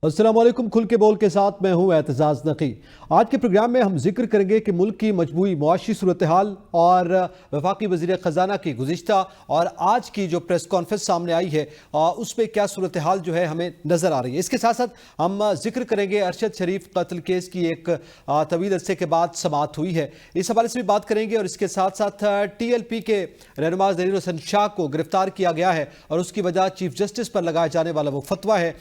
अस्सलाम वालेकुम। खुल के बोल के साथ मैं हूं एतजाज नकी। आज के प्रोग्राम में हम जिक्र करेंगे कि मुल्क की मजबूरी मुआशी सूरत हाल और वफाकी वज़ीर ख़जाना की गुज़िश्ता और आज की जो प्रेस कॉन्फ्रेंस सामने आई है उसमें क्या सूरत हाल जो है हमें नज़र आ रही है। इसके साथ साथ हम जिक्र करेंगे अरशद शरीफ कत्ल केस की एक तवील अरसे के बाद समाअत हुई है, इस हवाले से भी बात करेंगे। और इसके साथ साथ TLP के रहनुमा ज़हीर हुसैन शाह को गिरफ्तार किया गया है और उसकी वजह चीफ जस्टिस पर लगाया जाने वाला वो फतवा है।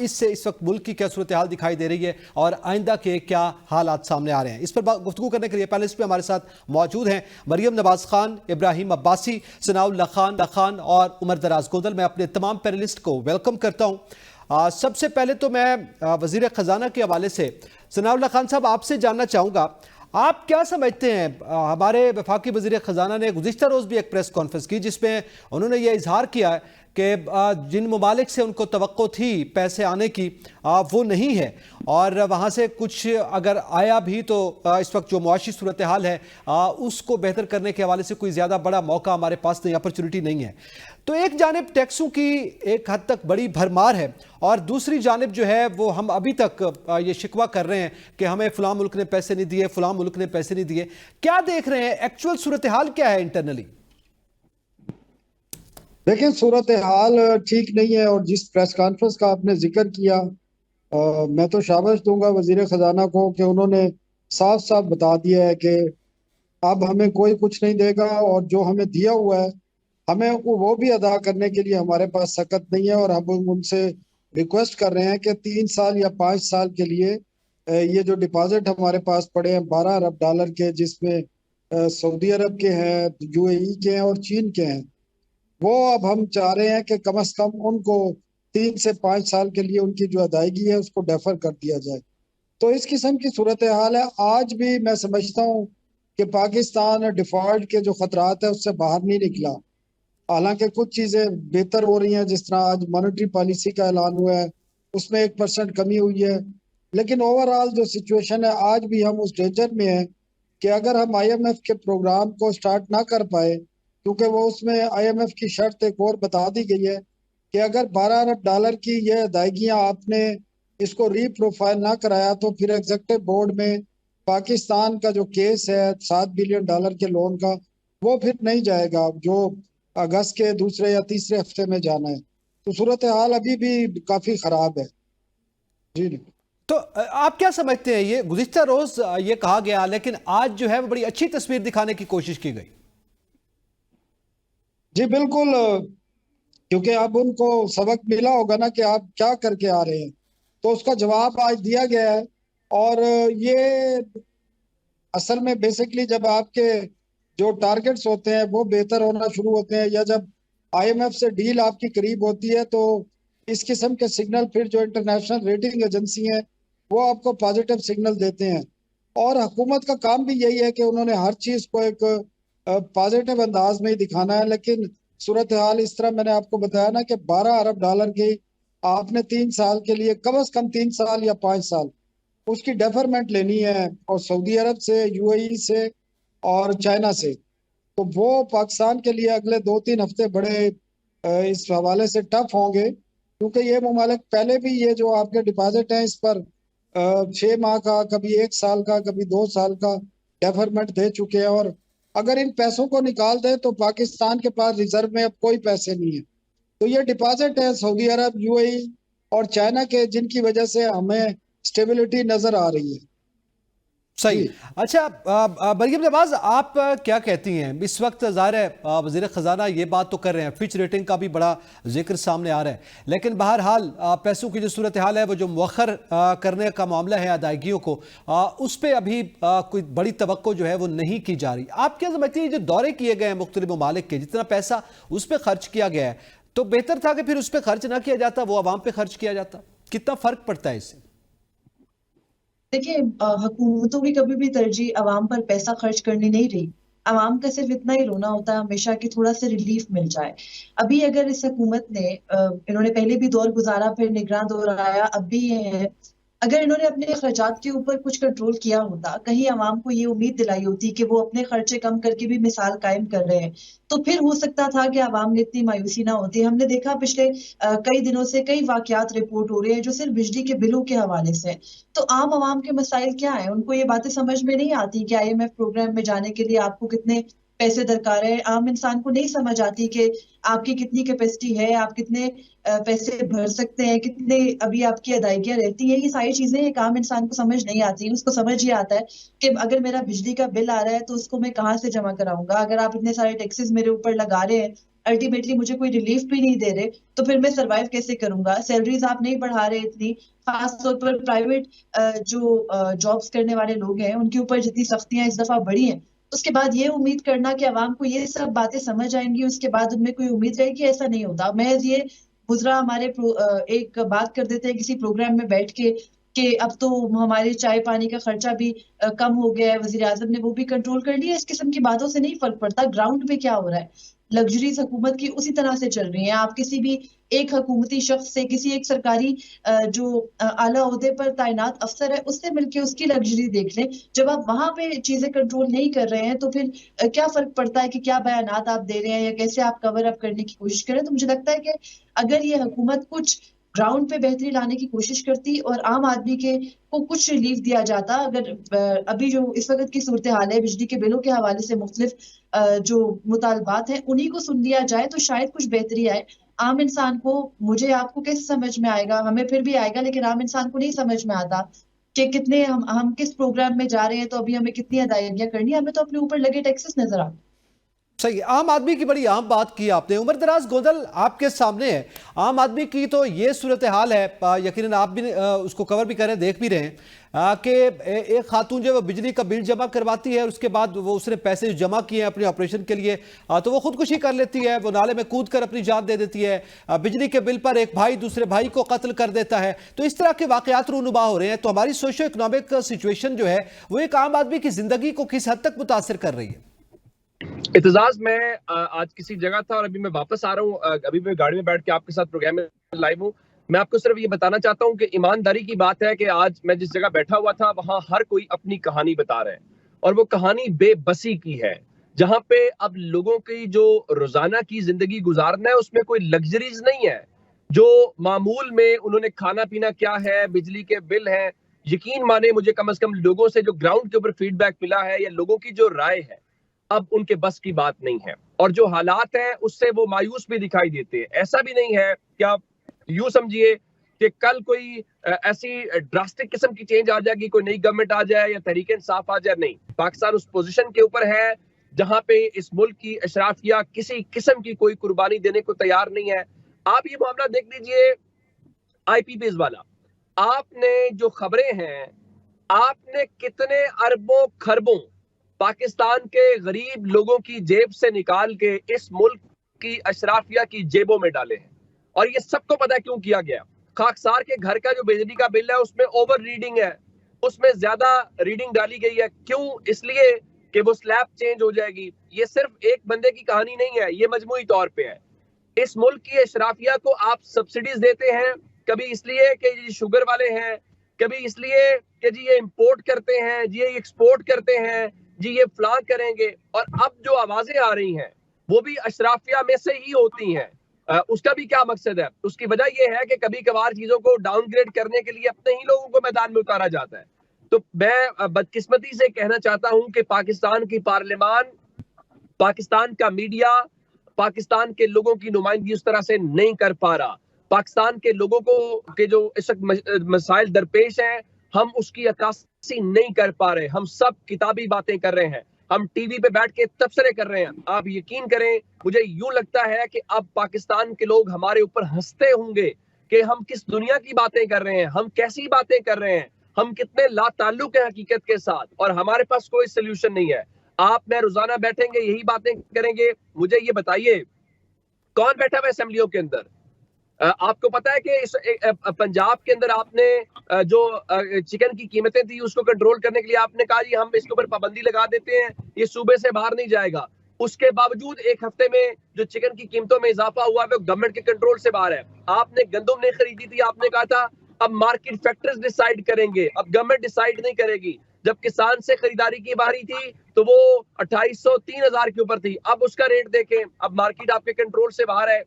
इससे इस वक्त मुल्क की क्या सूरत हाल दिखाई दे रही है और आइंदा के क्या हालात सामने आ रहे हैं, इस पर गुफ्तगू करने के लिए पैनलिस्ट भी हमारे साथ मौजूद हैं। मरियम नवाज खान, इब्राहिम अब्बासी, सनाउल्लाह खान और उमर दराज गोदल। मैं अपने तमाम पैनलिस्ट को वेलकम करता हूं। सबसे पहले तो मैं वज़ीर ख़जाना के हवाले से सनाउल्लाह खान साहब आपसे जानना चाहूँगा, आप क्या समझते हैं? हमारे वफाकी वज़ीर ख़जाना ने गुज़िश्ता रोज़ भी एक प्रेस कॉन्फ्रेंस की जिसमें उन्होंने ये इजहार किया है कि जिन ममालिक से उनको तवक्को थी पैसे आने की वो नहीं है, और वहाँ से कुछ अगर आया भी तो इस वक्त जो मुआशी सूरत हाल है उसको बेहतर करने के हवाले से कोई ज़्यादा बड़ा मौका हमारे पास नहीं, अपॉर्चुनिटी नहीं है। तो एक जानिब टैक्सों की एक हद तक बड़ी भरमार है और दूसरी जानिब जो है वो हम अभी तक ये शिकवा कर रहे हैं कि हमें फ़लाँ मुल्क ने पैसे नहीं दिए, फ़लाँ मुल्क ने पैसे नहीं दिए। क्या देख रहे हैं, एक्चुअल सूरत हाल क्या है इंटरनली? देखिए, सूरत हाल ठीक नहीं है। और जिस प्रेस कॉन्फ्रेंस का आपने जिक्र किया, मैं तो शाबाश दूंगा वजीर खजाना को कि उन्होंने साफ साफ बता दिया है कि अब हमें कोई कुछ नहीं देगा और जो हमें दिया हुआ है हमें वो भी अदा करने के लिए हमारे पास सकत नहीं है। और हम उनसे रिक्वेस्ट कर रहे हैं कि 3 साल या 5 साल के लिए ये जो डिपॉजिट हमारे पास पड़े हैं $12 अरब के, जिसमें सऊदी अरब के हैं, UAE के हैं और चीन के हैं, वो अब हम चाह रहे हैं कि कम से कम उनको 3 से 5 साल के लिए उनकी जो अदायगी है उसको डेफर कर दिया जाए। तो इस किस्म की सूरत हाल है। आज भी मैं समझता हूँ कि पाकिस्तान डिफॉल्ट के जो खतरात है उससे बाहर नहीं निकला। हालांकि कुछ चीजें बेहतर हो रही हैं, जिस तरह आज मॉनेटरी पॉलिसी का ऐलान हुआ है, उसमें 1% कमी हुई है। लेकिन ओवरऑल जो सिचुएशन है, आज भी हम उस डेंजर में है कि अगर हम IMF के प्रोग्राम को स्टार्ट ना कर पाए, क्योंकि वो उसमें IMF की शर्त एक और बता दी गई है कि अगर $12 अरब की ये अदायगियां आपने इसको रीप्रोफाइल ना कराया तो फिर एग्जेक्टिव बोर्ड में पाकिस्तान का जो केस है $7 बिलियन के लोन का, वो फिर नहीं जाएगा, जो अगस्त के दूसरे या तीसरे हफ्ते में जाना है। तो सूरत हाल अभी भी काफी खराब है। जी नहीं। तो आप क्या समझते हैं, ये गुज़िश्ता रोज ये कहा गया लेकिन आज जो है वो बड़ी अच्छी तस्वीर दिखाने की कोशिश की गई। जी बिल्कुल, क्योंकि अब उनको सबक मिला होगा ना कि आप क्या करके आ रहे हैं, तो उसका जवाब आज दिया गया है। और ये असल में बेसिकली जब आपके जो टारगेट्स होते हैं वो बेहतर होना शुरू होते हैं, या जब IMF से डील आपकी करीब होती है, तो इस किस्म के सिग्नल फिर जो इंटरनेशनल रेटिंग एजेंसी हैं वो आपको पॉजिटिव सिग्नल देते हैं। और हुकूमत का काम भी यही है कि उन्होंने हर चीज को एक पॉजिटिव अंदाज में ही दिखाना है। लेकिन सूरत हाल इस तरह मैंने आपको बताया ना कि $12 अरब की आपने 3 साल के लिए, कम से कम 3 साल या 5 साल उसकी डेफरमेंट लेनी है, और सऊदी अरब से, UAE से और चाइना से। तो वो पाकिस्तान के लिए अगले 2-3 हफ्ते बड़े इस हवाले से टफ होंगे, क्योंकि ये ममालिक पहले भी ये जो आपके डिपॉजिट हैं इस पर 6 माह का, कभी 1 साल का, कभी 2 साल का डेफरमेंट दे चुके हैं। और अगर इन पैसों को निकाल दे तो पाकिस्तान के पास रिजर्व में अब कोई पैसे नहीं है। तो ये डिपॉजिट है सऊदी अरब, UAE और चाइना के, जिनकी वजह से हमें स्टेबिलिटी नजर आ रही है। सही। जी अच्छा, मरियम नवाज, आप क्या कहती हैं? इस वक्त ज़ाहिर है वज़ीर ख़जाना ये बात तो कर रहे हैं, फिच रेटिंग का भी बड़ा जिक्र सामने आ रहा है, लेकिन बहरहाल पैसों की जो सूरत हाल है वो जो मुअख्खर करने का मामला है अदायगियों को, उस पर अभी कोई बड़ी तवक्को जो है वो नहीं की जा रही। आप क्या समझती हैं, जो दौरे किए गए हैं मुख्तलिफ ममालिक के, जितना पैसा उस पर खर्च किया गया है, तो बेहतर था कि फिर उस पर खर्च ना किया जाता, वो आवाम पर खर्च किया जाता? कितना फ़र्क पड़ता है इससे? देखिए, हुकूमतों की कभी भी तरजीह आवाम पर पैसा खर्च करनी नहीं रही। आवाम का सिर्फ इतना ही रोना होता है हमेशा कि थोड़ा सा रिलीफ मिल जाए। अभी अगर इस हुकूमत ने इन्होंने पहले भी दौर गुजारा, फिर निगरान दौर आया, अब भी ये है। अगर इन्होंने अपने खर्चात के ऊपर कुछ कंट्रोल किया होता, कहीं आवाम को ये उम्मीद दिलाई होती कि वो अपने खर्चे कम करके भी मिसाल कायम कर रहे हैं, तो फिर हो सकता था कि आवाम में इतनी मायूसी ना होती। हमने देखा पिछले कई दिनों से कई वाकयात रिपोर्ट हो रहे हैं जो सिर्फ बिजली के बिलों के हवाले से हैं। तो आम आवाम के मसाइल क्या है? उनको ये बातें समझ में नहीं आती कि IMF प्रोग्राम में जाने के लिए आपको कितने पैसे दरकार है। आम इंसान को नहीं समझ आती कि आपकी कितनी कैपेसिटी है, आप कितने पैसे भर सकते हैं, कितने अभी आपकी अदायगियां रहती हैं। ये सारी चीजें एक आम इंसान को समझ नहीं आती। उसको समझ ये आता है कि अगर मेरा बिजली का बिल आ रहा है तो उसको मैं कहाँ से जमा कराऊंगा। अगर आप इतने सारे टैक्सेस मेरे ऊपर लगा रहे हैं, अल्टीमेटली मुझे कोई रिलीफ भी नहीं दे रहे, तो फिर मैं सरवाइव कैसे करूंगा। सैलरीज आप नहीं बढ़ा रहे इतनी, खास तौर पर प्राइवेट जो जॉब्स करने वाले लोग हैं उनके ऊपर जितनी सख्तियां इस दफा बढ़ी हैं, उसके बाद ये उम्मीद करना कि आवाम को ये सब बातें समझ आएंगी, उसके बाद उनमें कोई उम्मीद रहेगी, ऐसा नहीं होता। महज ये गुजरा हमारे एक बात कर देते हैं किसी प्रोग्राम में बैठ के कि अब तो हमारे चाय पानी का खर्चा भी कम हो गया है, वजीर आजम ने वो भी कंट्रोल कर लिया। इस किस्म की बातों से नहीं फर्क पड़ता ग्राउंड पे क्या हो रहा है। लग्जरीज हुकूमत की उसी तरह से चल रही है। आप किसी भी एक हुकूमती शख्स से, किसी एक सरकारी जो आला ओहदे पर तैनात अफसर है, उससे मिलके उसकी लग्जरी देख लें। जब आप वहां पे चीजें कंट्रोल नहीं कर रहे हैं तो फिर क्या फर्क पड़ता है कि क्या बयानात आप दे रहे हैं या कैसे आप कवर अप करने की कोशिश करें। तो मुझे लगता है कि अगर ये हुकूमत कुछ ग्राउंड पे बेहतरी लाने की कोशिश करती और आम आदमी के को कुछ रिलीफ दिया जाता। अगर अभी जो इस वक्त की सूरत हाल है बिजली के बिलों के हवाले से मुख्तलिफ जो मुतालबात हैं उन्हीं को सुन लिया जाए तो शायद कुछ बेहतरी आए। आम इंसान को, मुझे आपको कैसे समझ में आएगा? हमें फिर भी आएगा, लेकिन आम इंसान को नहीं समझ में आता कि कितने हम किस प्रोग्राम में जा रहे हैं, तो अभी हमें कितनी अदायगियां करनी है। हमें तो अपने ऊपर लगे टैक्सेस नजर आते। सही, आम आदमी की बड़ी आम बात की आपने। उमर दराज गोदल आपके सामने है। आम आदमी की तो ये सूरत हाल है, यकीनन आप भी उसको कवर भी कर रहे हैं, देख भी रहे हैं कि एक खातून जो है वो बिजली का बिल जमा करवाती है, उसके बाद वो उसने पैसे जमा किए हैं अपने ऑपरेशन के लिए, तो वो खुदकुशी कर लेती है, वो नाले में कूद कर अपनी जान दे देती है। बिजली के बिल पर एक भाई दूसरे भाई को कत्ल कर देता है। तो इस तरह के वाकयात रूनुमा हो रहे हैं। तो हमारी सोशो इकोनॉमिक सिचुएशन जो है वो एक आम आदमी की जिंदगी को किस हद तक मुतासर कर रही है? इत्तेजाज, मैं आज किसी जगह था और अभी मैं वापस आ रहा हूँ। अभी मैं गाड़ी में बैठ के आपके साथ प्रोग्राम में लाइव हूँ। मैं आपको सिर्फ ये बताना चाहता हूँ कि ईमानदारी की बात है कि आज मैं जिस जगह बैठा हुआ था वहां हर कोई अपनी कहानी बता रहा है और वो कहानी बेबसी की है, जहां पे अब लोगों की जो रोजाना की जिंदगी गुजारना है उसमें कोई लग्जरीज नहीं है। जो मामूल में उन्होंने खाना पीना क्या है, बिजली के बिल है, यकीन माने मुझे कम से कम लोगों से जो ग्राउंड के ऊपर फीडबैक मिला है या लोगों की जो राय है, अब उनके बस की बात नहीं है। और जो हालात हैं उससे वो मायूस भी दिखाई देते हैं। ऐसा भी नहीं है कि आप यूं समझिए कि कल कोई ऐसी ड्रास्टिक किस्म की चेंज आ जाएगी, कोई नई गवर्नमेंट आ जाए या तहरीक इंसाफ आ जाए। नहीं, पाकिस्तान उस पोजीशन के ऊपर है जहां पे इस मुल्क की अशराफिया किसी किस्म की कोई कुर्बानी देने को तैयार नहीं है। आप ये मामला देख लीजिए IPPs वाला। आपने जो खबरें हैं, आपने कितने अरबों खरबों पाकिस्तान के गरीब लोगों की जेब से निकाल के इस मुल्क की अशराफिया की जेबों में डाले हैं। और ये सबको पता है क्यों किया गया। खाकसार के घर का जो बिजली का बिल है उसमें ओवर रीडिंग है, उसमें ज्यादा रीडिंग डाली गई है। क्यों? इसलिए कि वो स्लैब चेंज हो जाएगी। ये सिर्फ एक बंदे की कहानी नहीं है, ये मजमूई तौर पे है। इस मुल्क की अशराफिया को आप सब्सिडीज देते हैं, कभी इसलिए कि जी शुगर वाले हैं, कभी इसलिए कि जी ये इंपोर्ट करते हैं, जी ये एक्सपोर्ट करते हैं, जी ये फलां करेंगे। और अब जो आवाजें आ रही हैं वो भी अशराफिया में से ही होती हैं। उसका भी क्या मकसद है? उसकी वजह यह है कि कभी कभार चीजों को डाउनग्रेड करने के लिए अपने ही लोगों को मैदान में उतारा जाता है। तो मैं बदकिस्मती से कहना चाहता हूं कि पाकिस्तान की पार्लियामान, पाकिस्तान का मीडिया, पाकिस्तान के लोगों की नुमाइंदगी उस तरह से नहीं कर पा रहा। पाकिस्तान के लोगों को के जो इस वक्त मसाइल दरपेश हैं, हम उसकी अक्कासी नहीं कर पा रहे। हम सब किताबी बातें कर रहे हैं, हम टीवी पे बैठ के तबसरे कर रहे हैं। आप यकीन करें, मुझे यूं लगता है कि अब पाकिस्तान के लोग हमारे ऊपर हंसते होंगे कि हम किस दुनिया की बातें कर रहे हैं, हम कैसी बातें कर रहे हैं, हम कितने लाताल्लुक हैं हकीकत के साथ, और हमारे पास कोई सोल्यूशन नहीं है। आप मैं रोजाना बैठेंगे, यही बातें करेंगे। मुझे ये बताइए, कौन बैठा हुआ असेंबलियों के अंदर? आपको पता है कि इस पंजाब के अंदर आपने जो चिकन की कीमतें थी उसको कंट्रोल करने के लिए आपने कहा जी हम इसके ऊपर पाबंदी लगा देते हैं, ये सूबे से बाहर नहीं जाएगा। उसके बावजूद एक हफ्ते में जो चिकन की कीमतों में इजाफा हुआ है वो गवर्नमेंट के कंट्रोल से बाहर है। आपने गंदम नहीं खरीदी थी, आपने कहा था अब मार्केट फैक्टर्स डिसाइड करेंगे, अब गवर्नमेंट डिसाइड नहीं करेगी। जब किसान से खरीदारी की बारी थी तो वो 2800 3000 के ऊपर थी, अब उसका रेट देखें, अब मार्केट आपके कंट्रोल से बाहर है।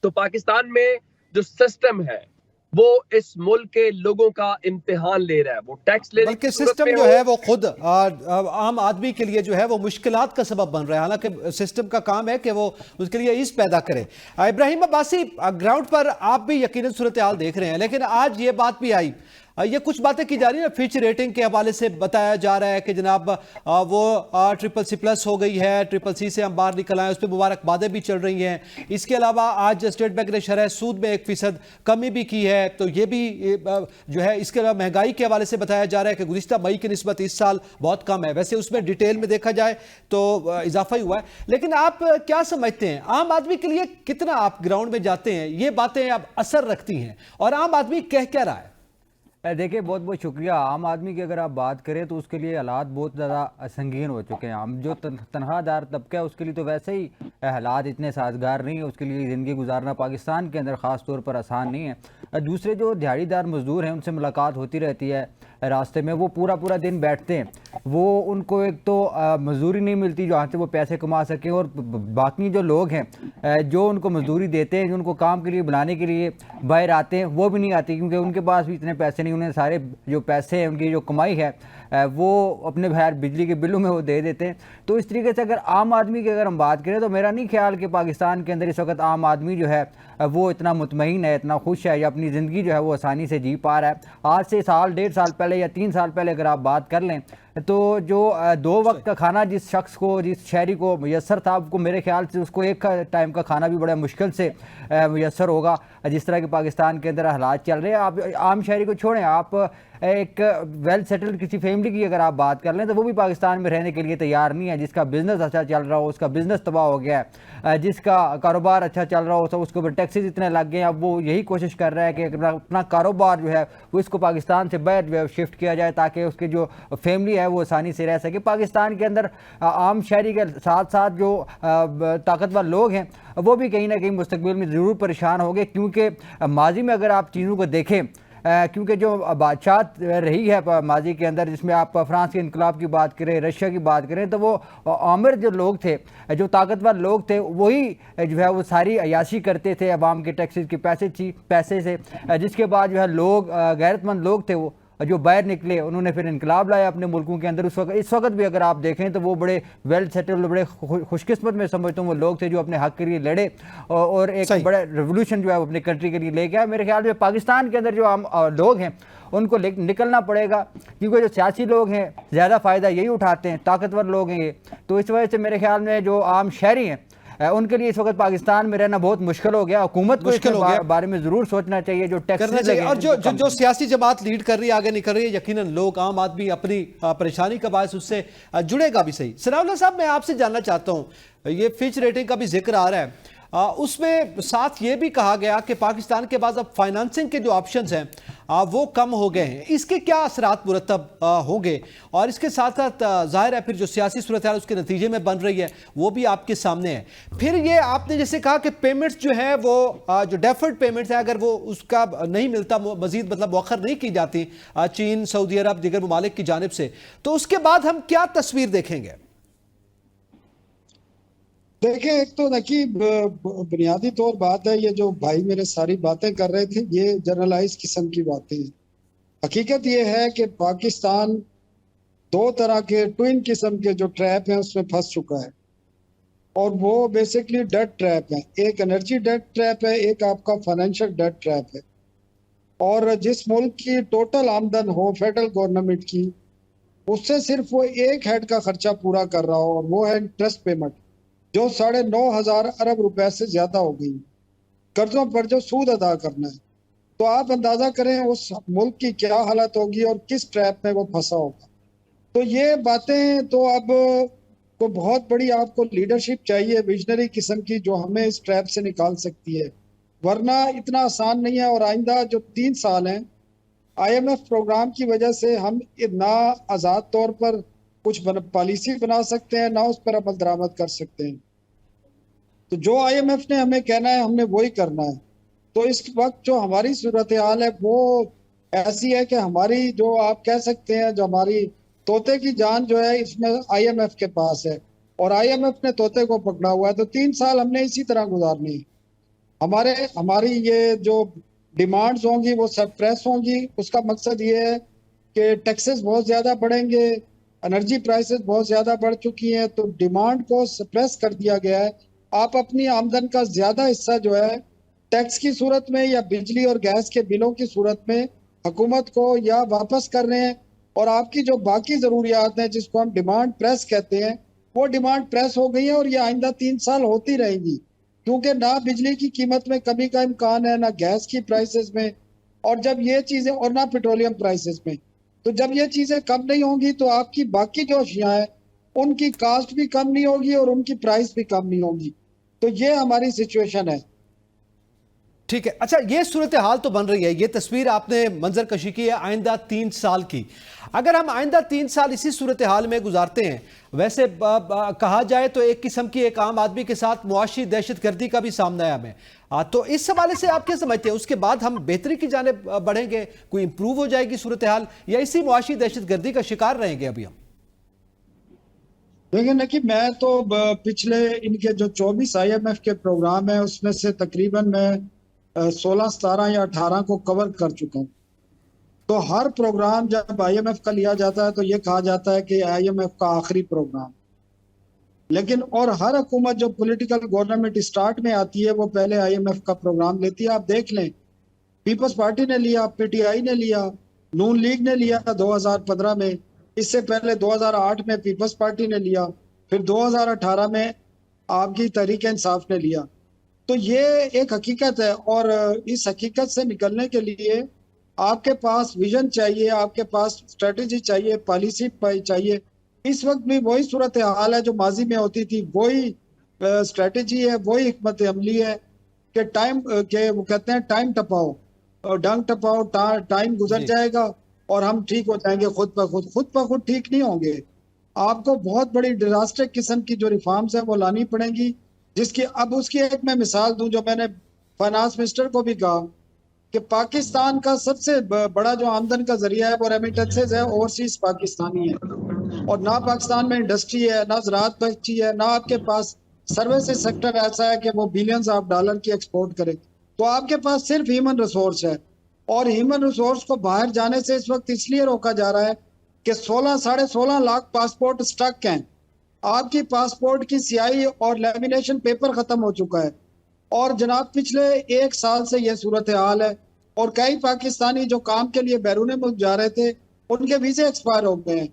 तो पाकिस्तान में जो सिस्टम है वो इस मुल्क के लोगों का इम्तिहान ले रहा है, वो टैक्स लेने बल्कि की सूरत सिस्टम में जो हो। है वो खुद आम आदमी के लिए जो है वो मुश्किलात का सबब बन रहा है, हालांकि सिस्टम का काम है कि वो उसके लिए ईज पैदा करे। इब्राहिम अब्बासी, ग्राउंड पर आप भी यकीनन सूरत हाल देख रहे हैं, लेकिन आज ये बात भी आई, ये कुछ बातें की जा रही है, फिच रेटिंग के हवाले से बताया जा रहा है कि जनाब वो CCC+ हो गई है, CCC से हम बाहर निकल आए, उस पर मुबारकबादें भी चल रही हैं। इसके अलावा आज स्टेट बैंक ने शरह सूद में 1% कमी भी की है, तो ये भी जो है, इसके अलावा महंगाई के हवाले से बताया जा रहा है कि गुज़िश्ता मई की निस्बत इस साल बहुत कम है। वैसे उसमें डिटेल में देखा जाए तो इजाफा ही हुआ है, लेकिन आप क्या समझते हैं, आम आदमी के लिए कितना आप ग्राउंड में जाते हैं, ये बातें अब असर रखती हैं और आम आदमी कह क्या रहा है? देखिए, बहुत बहुत शुक्रिया। आम आदमी की अगर आप बात करें तो उसके लिए हालात बहुत ज़्यादा संगीन हो चुके हैं। हम जो तनख्वाहदार तबका है उसके लिए तो वैसे ही हालात इतने साजगार नहीं है, उसके लिए ज़िंदगी गुजारना पाकिस्तान के अंदर ख़ास तौर पर आसान नहीं है। दूसरे जो दिहाड़ीदार मज़दूर हैं उनसे मुलाकात होती रहती है रास्ते में, वो पूरा पूरा दिन बैठते हैं, वो उनको एक तो मजदूरी नहीं मिलती जहाँ से वो पैसे कमा सकें, और बाकी जो लोग हैं जो उनको मजदूरी देते हैं, जो उनको काम के लिए बुलाने के लिए बाहर आते हैं, वो भी नहीं आते क्योंकि उनके पास भी इतने पैसे नहीं, उन्हें सारे जो पैसे हैं, उनकी जो कमाई है वो अपने बाहर बिजली के बिलों में वो दे देते हैं। तो इस तरीके से अगर आम आदमी की अगर हम बात करें तो मेरा नहीं ख्याल कि पाकिस्तान के अंदर इस वक्त आम आदमी जो है वो इतना मुतमईन है, इतना खुश है, या अपनी ज़िंदगी जो है वो आसानी से जी पा रहा है। आज से साल 1.5 साल पहले या 3 साल पहले अगर आप बात कर लें तो जो 2 वक्त का खाना जिस शख्स को, जिस शहरी को मैसर था, आपको मेरे ख्याल से उसको एक टाइम का खाना भी बड़ा मुश्किल से मैसर होगा जिस तरह के पाकिस्तान के अंदर हालात चल रहे हैं। आप आम शहरी को छोड़ें, आप एक वेल सेटल्ड किसी फैमिली की अगर आप बात कर लें तो वो भी पाकिस्तान में रहने के लिए तैयार नहीं है। जिसका बिज़नेस अच्छा चल रहा हो, उसका बिज़नेस तबाह हो गया है, जिसका कारोबार अच्छा चल रहा हो तो उसके ऊपर टैक्सेस इतने लग गए हैं, अब वो यही कोशिश कर रहा है कि अपना कारोबार जो है वो इसको पाकिस्तान से बाहर जो है शिफ्ट किया जाए ताकि उसकी जो फैमिली है वो आसानी से रह सके। पाकिस्तान के अंदर आम शहरी के साथ साथ जो ताकतवर लोग हैं वो भी कहीं ना कहीं मुस्तकबिल में ज़रूर परेशान होंगे, क्योंकि माजी में अगर आप चीज़ों को देखें, क्योंकि जो बादशाहत रही है माजी के अंदर, जिसमें आप फ्रांस के इनकलाब की बात करें, रशिया की बात करें, तो वो आमिर जो लोग थे, जो ताकतवर लोग थे, वही जो है वो सारी अयाशी करते थे अवाम के टैक्सेस के पैसे से, जिसके बाद जो है लोग गैरतमंद लोग थे वो जो बाहर निकले, उन्होंने फिर इनकलाब लाया अपने मुल्कों के अंदर। इस वक्त भी अगर आप देखें तो वो बड़े वेल सेटल्ड, बड़े खुशकिस्मत में समझता हूँ वो लोग थे जो अपने हक के लिए लड़े और एक बड़ा रेवोल्यूशन जो है अपने कंट्री के लिए ले गया। मेरे ख्याल में पाकिस्तान के अंदर जो आम लोग हैं उनको निकलना पड़ेगा, क्योंकि जो सियासी लोग हैं ज़्यादा फ़ायदा यही उठाते हैं, ताकतवर लोग हैं ये। तो इस वजह से मेरे ख्याल में जो आम शहरी हैं उनके लिए इस वक्त पाकिस्तान में रहना बहुत मुश्किल हो गया। हुकूमत को इसके बारे में जरूर सोचना चाहिए, जो टैक्स करना चाहिए, और जो सियासी जमात लीड कर रही है, आगे निकल रही है, यकीनन लोग, आम आदमी अपनी परेशानी का बायस उससे जुड़ेगा भी सही। सनाउल्लाह साहब, मैं आपसे जानना चाहता हूँ, ये फिच रेटिंग का भी जिक्र आ रहा है, उसमें साथ ये भी कहा गया कि पाकिस्तान के पास अब फाइनेंसिंग के जो ऑप्शंस हैं वो कम हो गए हैं, इसके क्या असरात मुरतब होंगे, और इसके साथ साथ जाहिर है फिर जो सियासी सूरत हाल उसके नतीजे में बन रही है वो भी आपके सामने है। फिर ये आपने जैसे कहा कि पेमेंट्स जो है वो जो डेफर्ड पेमेंट्स है, अगर वो उसका नहीं मिलता, मजीद मतलब मौखर नहीं की जाती चीन, सऊदी अरब, दीगर ममालिक की जानिब से, तो उसके बाद हम क्या तस्वीर देखेंगे? देखिए, एक तो देखिए बुनियादी तौर बात है, ये जो भाई मेरे सारी बातें कर रहे थे ये जनरलाइज किस्म की बातें हैं। हकीकत ये है कि पाकिस्तान 2 तरह के ट्विन किस्म के जो ट्रैप हैं उसमें फंस चुका है, और वो बेसिकली डेट ट्रैप है। एक एनर्जी डेट ट्रैप है, एक आपका फाइनेंशियल डेट ट्रैप है। और जिस मुल्क की टोटल आमदन हो फेडरल गवर्नमेंट की, उससे सिर्फ वो एक हेड का खर्चा पूरा कर रहा हो, और वो है इंटरेस्ट पेमेंट, जो 9,500 अरब रुपए से ज्यादा हो गई, कर्जों पर जो सूद अदा करना है। तो आप अंदाजा करें उस मुल्क की क्या हालत होगी और किस ट्रैप में वो फंसा होगा। तो ये बातें तो अब को बहुत बड़ी आपको लीडरशिप चाहिए, विजनरी किस्म की, जो हमें इस ट्रैप से निकाल सकती है, वरना इतना आसान नहीं है। और आइंदा जो 3 साल हैं IMF प्रोग्राम की वजह से हम ना आज़ाद तौर पर कुछ पॉलिसी बना सकते हैं, ना उस पर अमल दरामद कर सकते हैं। तो जो IMF ने हमें कहना है हमने वही करना है। तो इस वक्त जो हमारी सूरत हाल है वो ऐसी है कि हमारी जो आप कह सकते हैं जो हमारी तोते की जान जो है इसमें IMF के पास है, और IMF ने तोते को पकड़ा हुआ है। तो 3 साल हमने इसी तरह गुजारनी है। हमारी ये जो डिमांड्स होंगी वो सप्रेस होंगी। उसका मकसद ये है कि टैक्सेस बहुत ज्यादा बढ़ेंगे, एनर्जी प्राइसेस बहुत ज्यादा बढ़ चुकी हैं, तो डिमांड को सप्रेस कर दिया गया है। आप अपनी आमदन का ज्यादा हिस्सा जो है टैक्स की सूरत में या बिजली और गैस के बिलों की सूरत में हुकूमत को या वापस कर रहे हैं, और आपकी जो बाकी जरूरियात हैं जिसको हम डिमांड प्रेस कहते हैं वो डिमांड प्रेस हो गई है, और ये आइंदा 3 साल होती रहेंगी, क्योंकि ना बिजली की कीमत में कमी का इम्कान है, ना गैस की प्राइसेस में, और जब ये चीजें, और ना पेट्रोलियम प्राइसेस में। तो जब ये चीजें कम नहीं होंगी तो आपकी बाकी जो अशिया है उनकी कास्ट भी कम नहीं होगी और उनकी प्राइस भी कम नहीं होगी। तो ये हमारी सिचुएशन है। ठीक है। अच्छा, ये सूरत हाल तो बन रही है, ये तस्वीर आपने मंजर कशी की है आइंदा 3 साल की। अगर हम आइंदा 3 साल इसी सूरत हाल में गुजारते हैं, वैसे कहा जाए तो एक किस्म की एक आम आदमी के साथ मुआशी दहशतगर्दी का भी सामना है हमें। तो इस हवाले से आप क्या समझते हैं, उसके बाद हम बेहतरी की जानिब बढ़ेंगे, कोई इंप्रूव हो जाएगी सूरत हाल, या इसी मुआशी दहशतगर्दी का शिकार रहेंगे अभी हम? देखिए कि मैं तो पिछले इनके जो 24 IMF के प्रोग्राम है उसमें से तकरीबन मैं 16, 17 या 18 को कवर कर चुका हूँ। तो हर प्रोग्राम जब IMF का लिया जाता है तो ये कहा जाता है कि IMF का आखिरी प्रोग्राम, लेकिन और हर हुकूमत जो पॉलिटिकल गवर्नमेंट स्टार्ट में आती है वो पहले IMF का प्रोग्राम लेती है। आप देख लें, पीपल्स पार्टी ने लिया, PTI ने लिया, नून लीग ने लिया 2015 में, इससे पहले 2008 में पीपल्स पार्टी ने लिया, फिर 2018 में आपकी तहरीक इंसाफ ने लिया। तो ये एक हकीकत है, और इस हकीकत से निकलने के लिए आपके पास विजन चाहिए, आपके पास स्ट्रेटेजी चाहिए, पॉलिसी चाहिए। इस वक्त भी वही सूरत हाल है जो माजी में होती थी, वही स्ट्रेटेजी है, वही हिकमत अमली है कि टाइम के वो कहते हैं टाइम टपाओ, डंग टपाओ, टाइम गुजर जाएगा और हम ठीक हो जाएंगे खुद ब खुद ठीक नहीं होंगे। आपको बहुत बड़ी डिजास्टर किस्म की जो रिफॉर्म्स है वो लानी पड़ेंगी, जिसकी अब उसकी एक मैं मिसाल दूं जो मैंने फाइनेंस मिनिस्टर को भी कहा कि पाकिस्तान का सबसे बड़ा जो आमदन का जरिया है वो रेमिटेंसेज है, ओवरसीज पाकिस्तानी है, और ना पाकिस्तान में इंडस्ट्री है, ना ज़राअत बची है, ना आपके पास सर्विसेज सेक्टर ऐसा है कि वो बिलियंस ऑफ डॉलर की एक्सपोर्ट करे। तो आपके पास सिर्फ ह्यूमन रिसोर्स है, और ह्यूमन रिसोर्स को बाहर जाने से इस वक्त इसलिए रोका जा रहा है कि 16-16.5 लाख पासपोर्ट स्टक हैं। आपकी पासपोर्ट की स्याही और लेमिनेशन पेपर खत्म हो चुका है, और जनाब पिछले 1 साल से यह सूरत हाल है, और कई पाकिस्तानी जो काम के लिए बैरून मुल्क जा रहे थे उनके वीजे एक्सपायर हो गए हैं।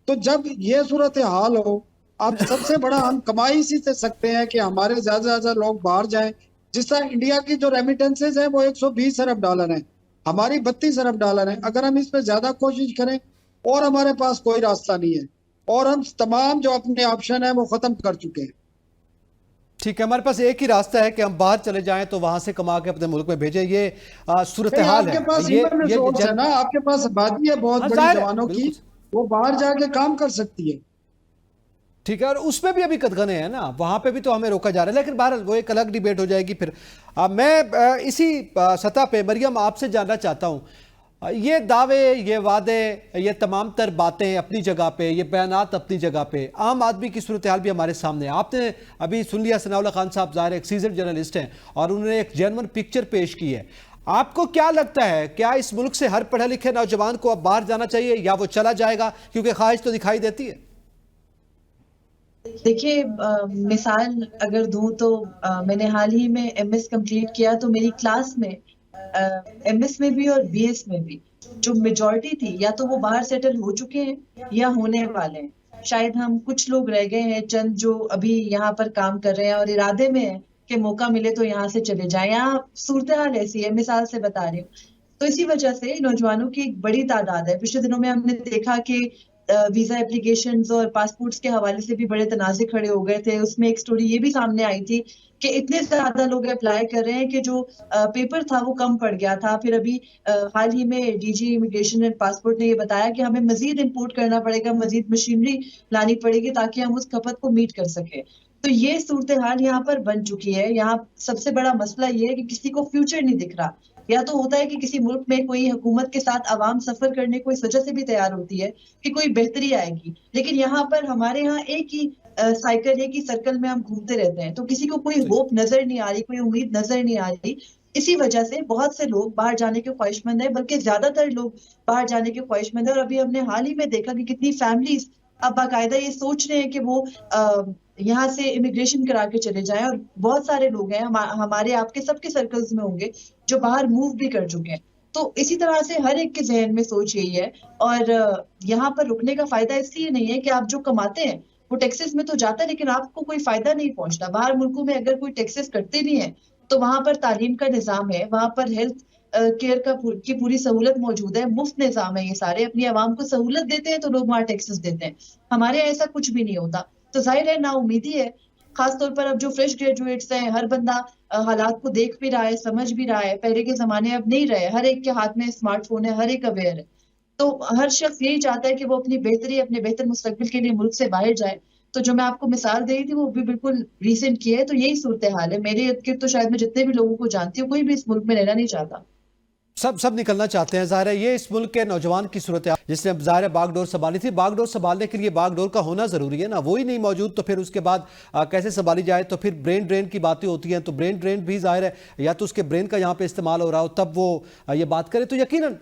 तो जब ये सूरत हाल हो, आप सबसे बड़ा हम कमाई इसी से सकते हैं कि हमारे ज्यादा से ज्यादा लोग बाहर जाएं। जिस तरह इंडिया की जो रेमिटेंसेज है वो 120 अरब डॉलर है, हमारी 32 अरब डॉलर है। अगर हम इस पर ज्यादा कोशिश करें, और हमारे पास कोई रास्ता नहीं है, और हम तमाम जो अपने ऑप्शन है वो खत्म कर चुके हैं। ठीक है, हमारे पास एक ही रास्ता है कि हम बाहर चले जाएं, तो वहां से कमा के अपने मुल्क में भेजें। ये सूरत हाल है। आपके पास रिसोर्स है ना, आपके पास आबादी है बहुत बड़ी जवानों की, वो बाहर जाके काम कर सकती है। ठीक है, और उसमें भी अभी कदगने हैं ना, वहां पे भी तो हमें रोका जा रहा है, लेकिन बहरहाल वो एक अलग डिबेट हो जाएगी फिर। मैं इसी सतह पे मरियम आपसे जानना चाहता हूं, ये दावे, ये वादे, ये तमाम तर बातें अपनी जगह पे, ये बयानात अपनी जगह पे, आम आदमी की सूरत हाल भी हमारे सामने है। आपने अभी सुन लिया, सनाउल्लाह खान साहब ज़ाहिर एक सीजन जर्नलिस्ट हैं और उन्होंने एक जेन्युइन पिक्चर पेश की है। आपको क्या लगता है, क्या इस मुल्क से हर पढ़े लिखे नौजवान को अब बाहर जाना चाहिए, या वो चला जाएगा, क्योंकि ख्वाहिश तो दिखाई देती है? देखिए, मिसाल अगर दूं तो मैंने हाल ही में MS कंप्लीट किया, तो मेरी क्लास में MS में भी और BS में भी जो मेजॉरिटी थी, या तो वो बाहर सेटल हो चुके हैं या होने वाले हैं। शायद हम कुछ लोग रह गए हैं, चंद जो अभी यहाँ पर काम कर रहे हैं और इरादे में है कि मौका मिले तो यहाँ से चले जाएं। यहाँ सूरत हाल ऐसी है, मिसाल से बता रही हूँ। तो इसी वजह से नौजवानों की एक बड़ी तादाद है। पिछले दिनों में हमने देखा कि वीजा एप्लीकेशंस और पासपोर्ट्स के हवाले से भी बड़े तनाज़े खड़े हो गए थे। उसमें एक स्टोरी ये भी सामने आई थी कि इतने ज्यादा लोग अप्लाई कर रहे हैं कि जो पेपर था वो कम पड़ गया था। फिर अभी हाल ही में DG इमिग्रेशन एंड पासपोर्ट ने ये बताया कि हमें मजीद इंपोर्ट करना पड़ेगा, मजीद मशीनरी लानी पड़ेगी ताकि हम उस खपत को मीट कर सके। तो ये सूरत हाल यहाँ पर बन चुकी है। यहाँ सबसे बड़ा मसला ये है कि किसी को फ्यूचर नहीं दिख रहा। या तो होता है कि किसी मुल्क में कोई हुकूमत के साथ आवाम सफर करने को इस वजह से भी तैयार होती है कि कोई बेहतरी आएगी, लेकिन यहाँ पर हमारे यहाँ एक ही साइकिल, एक ही सर्कल में हम घूमते रहते हैं, तो किसी को कोई होप नजर नहीं आ रही, कोई उम्मीद नजर नहीं आ रही। इसी वजह से बहुत से लोग बाहर जाने के ख्वाहिशमंद है, बल्कि ज्यादातर लोग बाहर जाने के ख्वाहिशमंद है। और अभी हमने हाल ही में देखा कि कितनी फैमिलीज अब बाकायदा ये सोच रहे हैं कि वो यहाँ से इमिग्रेशन करा के चले जाएं। और बहुत सारे लोग हैं हमारे आपके सबके सर्कल्स में होंगे जो बाहर मूव भी कर चुके हैं। तो इसी तरह से हर एक के जहन में सोच यही है। और यहाँ पर रुकने का फायदा इसलिए नहीं है कि आप जो कमाते हैं वो टैक्सेस में तो जाता है, लेकिन आपको कोई फायदा नहीं पहुंचता। बाहर मुल्कों में अगर कोई टैक्सेस कटते भी हैं तो वहां पर तालीम का निजाम है, वहां पर हेल्थ केयर की पूरी सहूलत मौजूद है, मुफ्त निजाम है। ये सारे अपनी आवाम को सहूलत देते हैं तो लोग वहां टैक्सेस देते हैं। हमारे यहाँ ऐसा कुछ भी नहीं होता। तो जाहिर है ना उम्मीदी है, खासतौर पर अब जो फ्रेश ग्रेजुएट्स हैं, हर बंदा हालात को देख भी रहा है, समझ भी रहा है। पहले के जमाने अब नहीं रहे, हर एक के हाथ में स्मार्टफोन है, हर एक अवेयर है। तो हर शख्स यही चाहता है कि वो अपनी बेहतरी, अपने बेहतर मुस्तकबिल के लिए मुल्क से बाहर जाए। तो जो मैं आपको मिसाल दे रही थी वो भी बिल्कुल रिसेंट की है। तो यही सूरत हाल है मेरे इर्द गिर्द। तो शायद मैं जितने भी लोगों को जानती हूँ, कोई भी इस मुल्क में रहना नहीं चाहता। सब निकलना चाहते हैं। ज़ाहिर है ये इस मुल्क के नौजवान की सूरत है, जिसने अब ज़ाहिर है बागडोर संभाली थी। बागडोर संभालने के लिए बागडोर का होना ज़रूरी है ना, वो ही नहीं मौजूद तो फिर उसके बाद कैसे संभाली जाए। तो फिर ब्रेन ड्रेन की बातें होती हैं, तो ब्रेन ड्रेन भी ज़ाहिर है या तो उसके ब्रेन का यहाँ पे इस्तेमाल हो रहा हो तब वो ये बात करे। तो यकीनन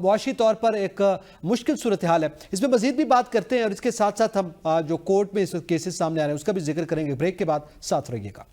मुआशी तौर पर एक मुश्किल सूरत हाल है। इसमें मज़ीद भी बात करते हैं और इसके साथ साथ हम जो कोर्ट में इस केसेस सामने आ रहे हैं उसका भी जिक्र करेंगे। ब्रेक के बाद साथ रहिएगा।